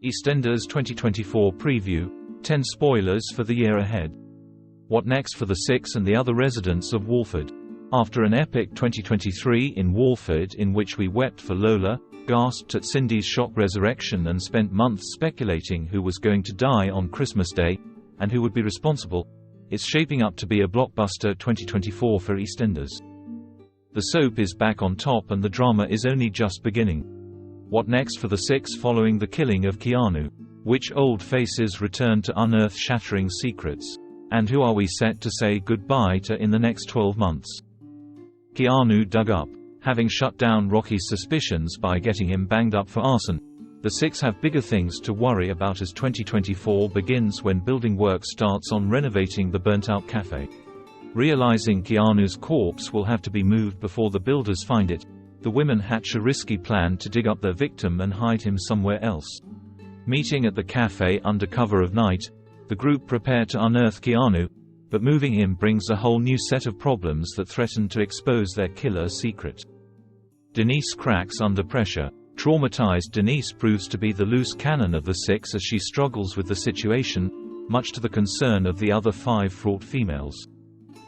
EastEnders 2024 Preview, 10 spoilers for the year ahead. What next for the Six and the other residents of Walford? After an epic 2023 in Walford in which we wept for Lola, gasped at Cindy's shock resurrection and spent months speculating who was going to die on Christmas Day, and who would be responsible, it's shaping up to be a blockbuster 2024 for EastEnders. The soap is back on top and the drama is only just beginning. What next for the Six following the killing of Keanu? Which old faces return to unearth shattering secrets? And who are we set to say goodbye to in the next 12 months? Keanu dug up. Having shut down Rocky's suspicions by getting him banged up for arson, the Six have bigger things to worry about as 2024 begins when building work starts on renovating the burnt-out cafe. Realizing Keanu's corpse will have to be moved before the builders find it, the women hatch a risky plan to dig up their victim and hide him somewhere else. Meeting at the cafe under cover of night, the group prepare to unearth Keanu, but moving him brings a whole new set of problems that threaten to expose their killer secret. Denise cracks under pressure. Traumatized Denise proves to be the loose cannon of the Six as she struggles with the situation, much to the concern of the other 5 fraught females.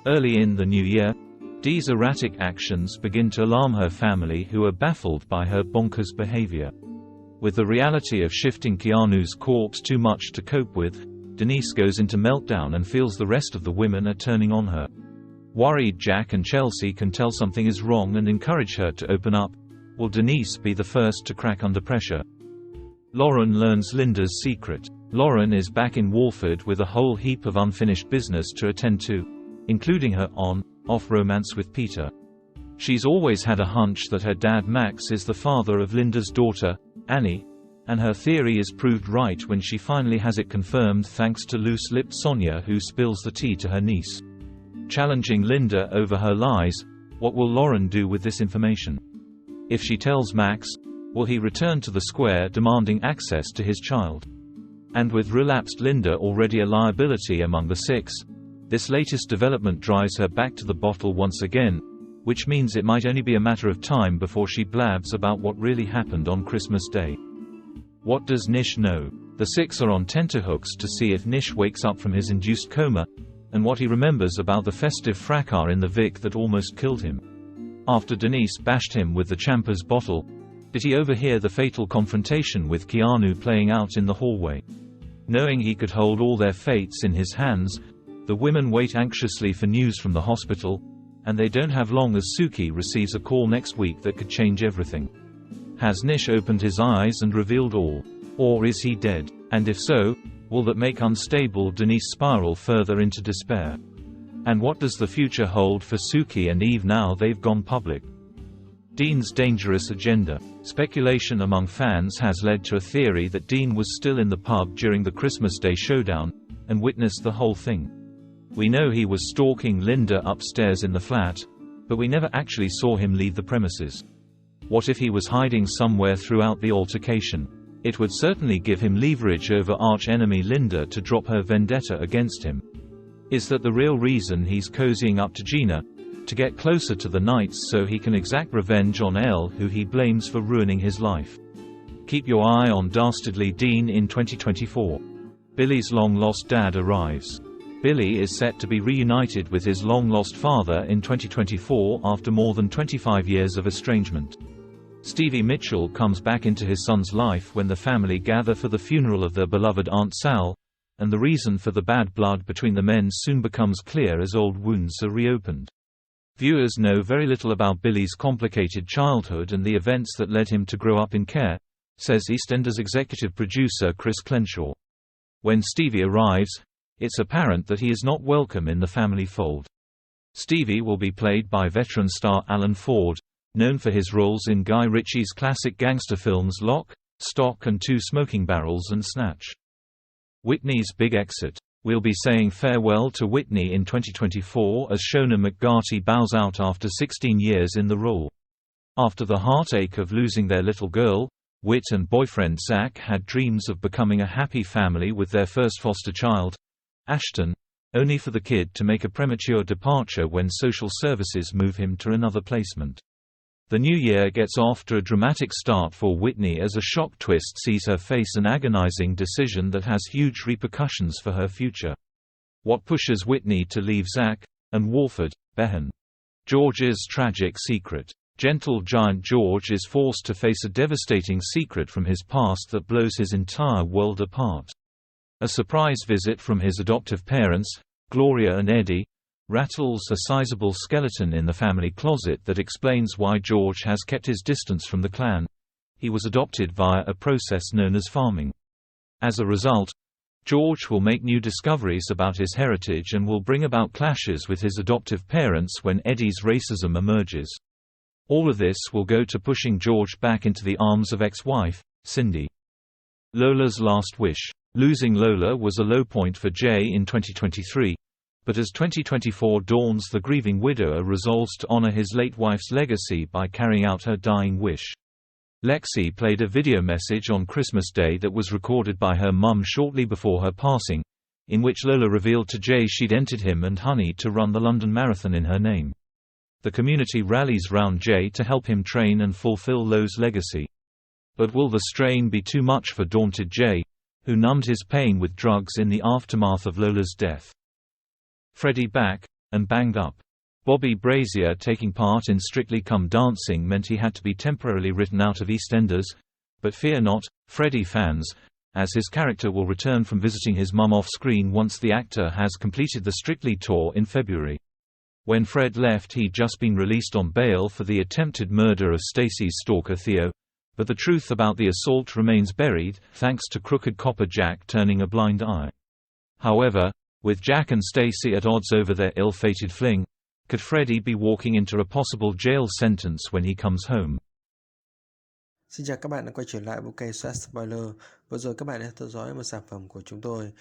Early in the new year, Dee's erratic actions begin to alarm her family, who are baffled by her bonkers behavior. With the reality of shifting Keanu's corpse too much to cope with, Denise goes into meltdown and feels the rest of the women are turning on her. Worried Jack and Chelsea can tell something is wrong and encourage her to open up. Will Denise be the first to crack under pressure? Lauren learns Linda's secret. Lauren is back in Walford with a whole heap of unfinished business to attend to, including her on-off romance with Peter. She's always had a hunch that her dad Max is the father of Linda's daughter, Annie, and her theory is proved right when she finally has it confirmed thanks to loose-lipped Sonia, who spills the tea to her niece. Challenging Linda over her lies, what will Lauren do with this information? If she tells Max, will he return to the square demanding access to his child? And with relapsed Linda already a liability among the Six, this latest development drives her back to the bottle once again, which means it might only be a matter of time before she blabs about what really happened on Christmas Day. What does Nish know? The Six are on tenterhooks to see if Nish wakes up from his induced coma, and what he remembers about the festive fracas in the Vic that almost killed him. After Denise bashed him with the Champers bottle, did he overhear the fatal confrontation with Keanu playing out in the hallway? Knowing he could hold all their fates in his hands, the women wait anxiously for news from the hospital, and they don't have long as Suki receives a call next week that could change everything. Has Nish opened his eyes and revealed all? Or is he dead? And if so, will that make unstable Denise spiral further into despair? And what does the future hold for Suki and Eve now they've gone public? Dean's dangerous agenda. Speculation among fans has led to a theory that Dean was still in the pub during the Christmas Day showdown, and witnessed the whole thing. We know he was stalking Linda upstairs in the flat, but we never actually saw him leave the premises. What if he was hiding somewhere throughout the altercation? It would certainly give him leverage over arch-enemy Linda to drop her vendetta against him. Is that the real reason he's cozying up to Gina? To get closer to the Knights so he can exact revenge on Elle, who he blames for ruining his life. Keep your eye on Dastardly Dean in 2024. Billy's long-lost dad arrives. Billy is set to be reunited with his long-lost father in 2024 after more than 25 years of estrangement. Stevie Mitchell comes back into his son's life when the family gather for the funeral of their beloved Aunt Sal, and the reason for the bad blood between the men soon becomes clear as old wounds are reopened. Viewers know very little about Billy's complicated childhood and the events that led him to grow up in care, says EastEnders executive producer Chris Crenshaw. When Stevie arrives, it's apparent that he is not welcome in the family fold. Stevie will be played by veteran star Alan Ford, known for his roles in Guy Ritchie's classic gangster films Lock, Stock and Two Smoking Barrels and Snatch. Whitney's big exit. We'll be saying farewell to Whitney in 2024 as Shona McGarty bows out after 16 years in the role. After the heartache of losing their little girl, Whit and boyfriend Zach had dreams of becoming a happy family with their first foster child, Ashton, only for the kid to make a premature departure when social services move him to another placement. The new year gets off to a dramatic start for Whitney as a shock twist sees her face an agonizing decision that has huge repercussions for her future. What pushes Whitney to leave Zach and Walford, Behan? George's tragic secret. Gentle giant George is forced to face a devastating secret from his past that blows his entire world apart. A surprise visit from his adoptive parents, Gloria and Eddie, rattles a sizable skeleton in the family closet that explains why George has kept his distance from the clan. He was adopted via a process known as farming. As a result, George will make new discoveries about his heritage and will bring about clashes with his adoptive parents when Eddie's racism emerges. All of this will go to pushing George back into the arms of ex-wife, Cindy. Lola's last wish. Losing Lola was a low point for Jay in 2023, but as 2024 dawns, the grieving widower resolves to honor his late wife's legacy by carrying out her dying wish. Lexi played a video message on Christmas Day that was recorded by her mum shortly before her passing, in which Lola revealed to Jay she'd entered him and Honey to run the London Marathon in her name. The community rallies round Jay to help him train and fulfill Lo's legacy. But will the strain be too much for daunted Jay, who numbed his pain with drugs in the aftermath of Lola's death? Freddie back, and banged up. Bobby Brazier taking part in Strictly Come Dancing meant he had to be temporarily written out of EastEnders, but fear not, Freddie fans, as his character will return from visiting his mum off-screen once the actor has completed the Strictly tour in February. When Fred left, he'd just been released on bail for the attempted murder of Stacy's stalker Theo, but the truth about the assault remains buried, thanks to crooked copper Jack turning a blind eye. However, with Jack and Stacy at odds over their ill-fated fling, could Freddie be walking into a possible jail sentence when he comes home? Xin chào các bạn đã quay trở lại với kênh Spoiler. Vừa rồi các bạn đã theo dõi một sản phẩm của chúng tôi.